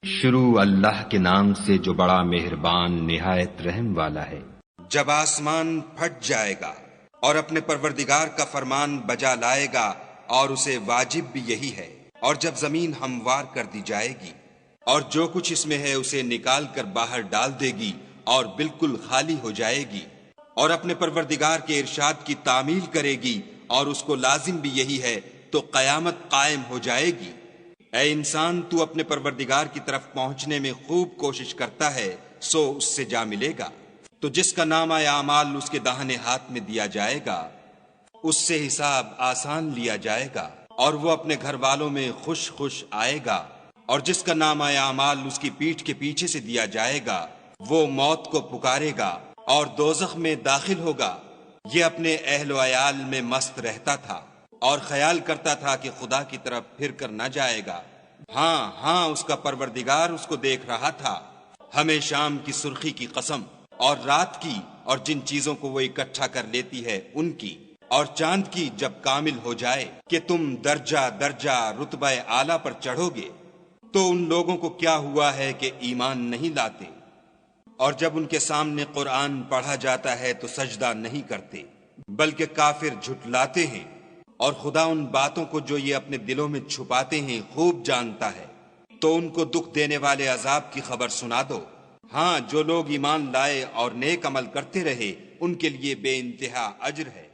شروع اللہ کے نام سے جو بڑا مہربان نہایت رحم والا ہے۔ جب آسمان پھٹ جائے گا اور اپنے پروردگار کا فرمان بجا لائے گا اور اسے واجب بھی یہی ہے، اور جب زمین ہموار کر دی جائے گی اور جو کچھ اس میں ہے اسے نکال کر باہر ڈال دے گی اور بالکل خالی ہو جائے گی اور اپنے پروردگار کے ارشاد کی تعمیل کرے گی اور اس کو لازم بھی یہی ہے، تو قیامت قائم ہو جائے گی۔ اے انسان، تو اپنے پروردگار کی طرف پہنچنے میں خوب کوشش کرتا ہے، سو اس سے جا ملے گا۔ تو جس کا نامہ اعمال اس کے داہنے ہاتھ میں دیا جائے گا، اس سے حساب آسان لیا جائے گا اور وہ اپنے گھر والوں میں خوش خوش آئے گا، اور جس کا نامہ اعمال اس کی پیٹھ کے پیچھے سے دیا جائے گا، وہ موت کو پکارے گا اور دوزخ میں داخل ہوگا۔ یہ اپنے اہل و عیال میں مست رہتا تھا اور خیال کرتا تھا کہ خدا کی طرف پھر کر نہ جائے گا۔ ہاں اس کا پروردگار اس کو دیکھ رہا تھا۔ ہمیں شام کی سرخی کی قسم، اور رات کی، اور جن چیزوں کو وہ اکٹھا کر لیتی ہے ان کی، اور چاند کی جب کامل ہو جائے کہ تم درجہ درجہ رتبہ اعلیٰ پر چڑھو گے، تو ان لوگوں کو کیا ہوا ہے کہ ایمان نہیں لاتے، اور جب ان کے سامنے قرآن پڑھا جاتا ہے تو سجدہ نہیں کرتے، بلکہ کافر جھٹلاتے ہیں، اور خدا ان باتوں کو جو یہ اپنے دلوں میں چھپاتے ہیں خوب جانتا ہے۔ تو ان کو دکھ دینے والے عذاب کی خبر سنا دو۔ ہاں، جو لوگ ایمان لائے اور نیک عمل کرتے رہے ان کے لیے بے انتہا اجر ہے۔